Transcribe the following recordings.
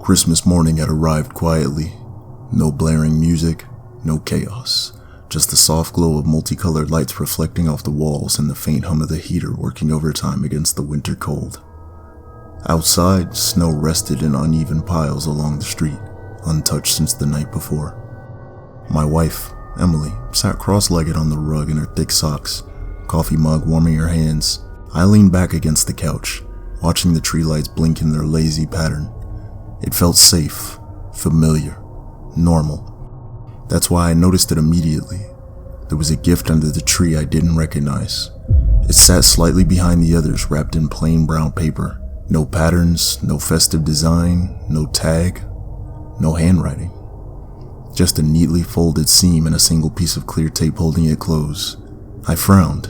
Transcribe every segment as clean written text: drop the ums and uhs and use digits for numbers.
Christmas morning had arrived quietly. No blaring music, no chaos. Just the soft glow of multicolored lights reflecting off the walls and the faint hum of the heater working overtime against the winter cold. Outside, snow rested in uneven piles along the street, untouched since the night before. My wife, Emily, sat cross-legged on the rug in her thick socks, coffee mug warming her hands. I leaned back against the couch, watching the tree lights blink in their lazy pattern. It felt safe, familiar, normal. That's why I noticed it immediately. There was a gift under the tree I didn't recognize. It sat slightly behind the others, wrapped in plain brown paper. No patterns, no festive design, no tag, no handwriting. Just a neatly folded seam and a single piece of clear tape holding it closed. I frowned.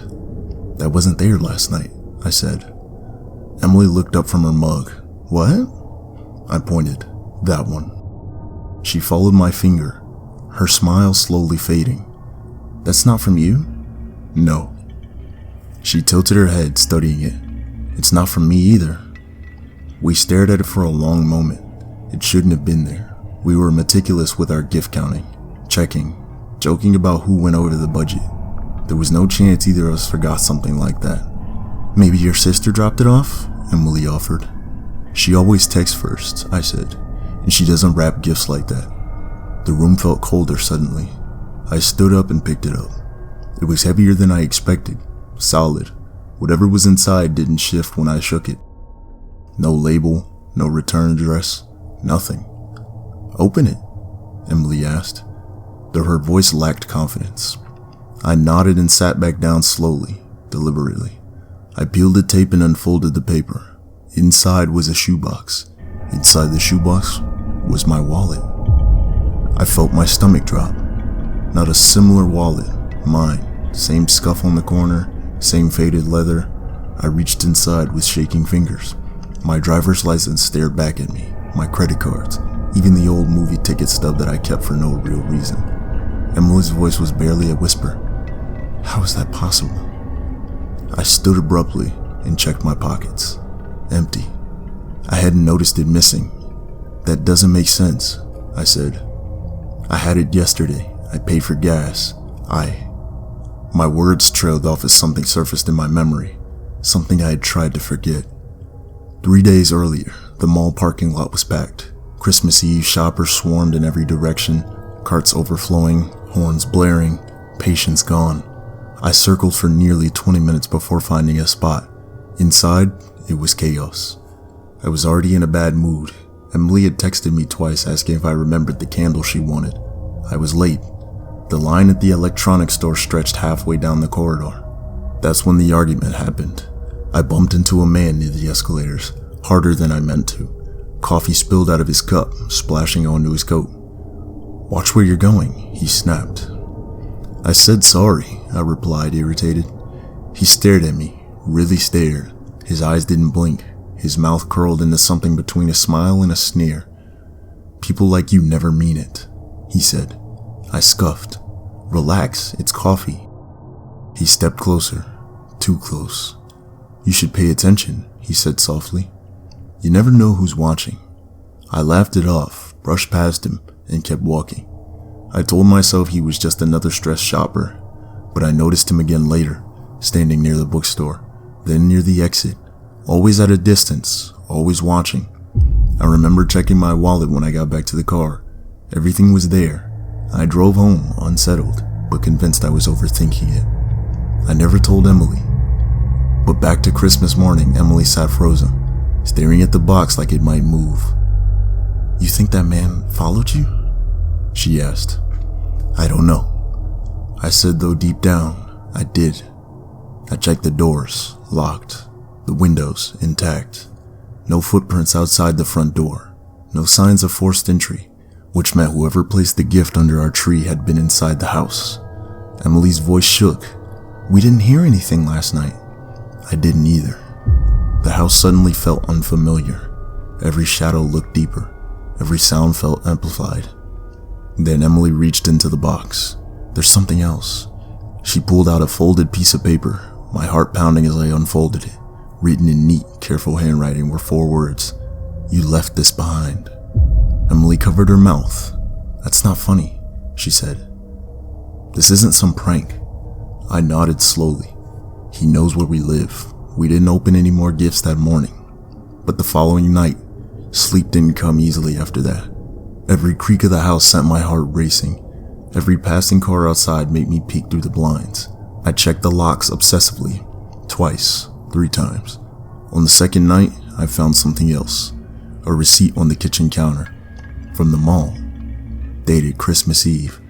That wasn't there last night, I said. Emily looked up from her mug. What? I pointed. That one. She followed my finger, her smile slowly fading. That's not from you? No. She tilted her head, studying it. It's not from me either. We stared at it for a long moment. It shouldn't have been there. We were meticulous with our gift counting, checking, joking about who went over the budget. There was no chance either of us forgot something like that. Maybe your sister dropped it off? Emily offered. She always texts first, I said, and she doesn't wrap gifts like that. The room felt colder suddenly. I stood up and picked it up. It was heavier than I expected, solid. Whatever was inside didn't shift when I shook it. No label, no return address, nothing. Open it, Emily asked, though her voice lacked confidence. I nodded and sat back down slowly, deliberately. I peeled the tape and unfolded the paper. Inside was a shoebox. Inside the shoebox was my wallet. I felt my stomach drop. Not a similar wallet, mine. Same scuff on the corner, same faded leather. I reached inside with shaking fingers. My driver's license stared back at me, my credit cards, even the old movie ticket stub that I kept for no real reason. Emily's voice was barely a whisper. How is that possible? I stood abruptly and checked my pockets. Empty. I hadn't noticed it missing. That doesn't make sense, I said. I had it yesterday. I paid for gas. My words trailed off as something surfaced in my memory, something I had tried to forget. 3 days earlier, the mall parking lot was packed. Christmas Eve, shoppers swarmed in every direction, carts overflowing, horns blaring, patience gone. I circled for nearly 20 minutes before finding a spot. Inside, it was chaos. I was already in a bad mood. Emily had texted me twice asking if I remembered the candle she wanted. I was late. The line at the electronics store stretched halfway down the corridor. That's when the argument happened. I bumped into a man near the escalators, harder than I meant to. Coffee spilled out of his cup, splashing onto his coat. Watch where you're going, he snapped. I said sorry, I replied, irritated. He stared at me, really stared. His eyes didn't blink. His mouth curled into something between a smile and a sneer. People like you never mean it, he said. I scuffed. Relax, it's coffee. He stepped closer, too close. You should pay attention, he said softly. You never know who's watching. I laughed it off, brushed past him, and kept walking. I told myself he was just another stressed shopper, but I noticed him again later, standing near the bookstore, then near the exit, always at a distance, always watching. I remember checking my wallet when I got back to the car. Everything was there. I drove home, unsettled, but convinced I was overthinking it. I never told Emily. But back to Christmas morning, Emily sat frozen, staring at the box like it might move. You think that man followed you? She asked. I don't know. I said, though deep down, I did. I checked the doors, locked. The windows, intact. No footprints outside the front door. No signs of forced entry, which meant whoever placed the gift under our tree had been inside the house. Emily's voice shook. We didn't hear anything last night. I didn't either. The house suddenly felt unfamiliar. Every shadow looked deeper. Every sound felt amplified. Then Emily reached into the box. There's something else. She pulled out a folded piece of paper, my heart pounding as I unfolded it. Written in neat, careful handwriting were 4 words. You left this behind. Emily covered her mouth. "That's not funny," she said. "This isn't some prank." I nodded slowly. He knows where we live. We didn't open any more gifts that morning. But the following night, sleep didn't come easily after that. Every creak of the house sent my heart racing. Every passing car outside made me peek through the blinds. I checked the locks obsessively. Twice, 3 times. On the second night, I found something else. A receipt on the kitchen counter. From the mall. Dated Christmas Eve.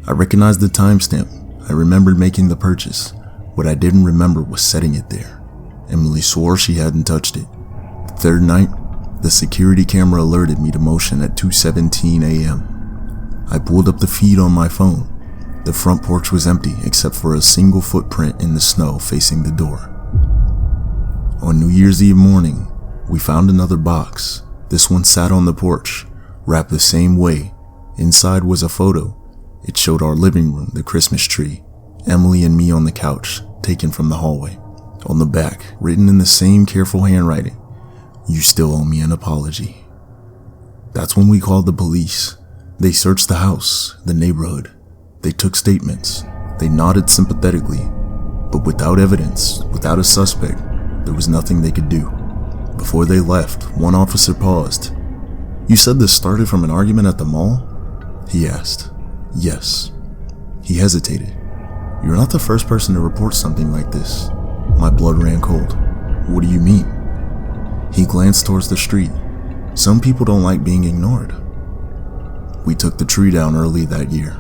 I recognized the timestamp. I remembered making the purchase. What I didn't remember was setting it there. Emily swore she hadn't touched it. The third night, the security camera alerted me to motion at 2:17 a.m. I pulled up the feed on my phone. The front porch was empty except for a single footprint in the snow facing the door. On New Year's Eve morning, we found another box. This one sat on the porch, wrapped the same way. Inside was a photo. It showed our living room, the Christmas tree, Emily and me on the couch, taken from the hallway. On the back, written in the same careful handwriting, "You still owe me an apology." That's when we called the police. They searched the house, the neighborhood. They took statements. They nodded sympathetically. But without evidence, without a suspect, there was nothing they could do. Before they left, one officer paused. "You said this started from an argument at the mall?" he asked. "Yes." He hesitated. "You're not the first person to report something like this." My blood ran cold. "What do you mean?" He glanced towards the street. "Some people don't like being ignored." We took the tree down early that year.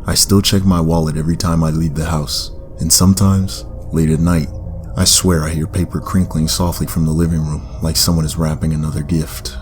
I still check my wallet every time I leave the house, and sometimes, late at night, I swear I hear paper crinkling softly from the living room like someone is wrapping another gift.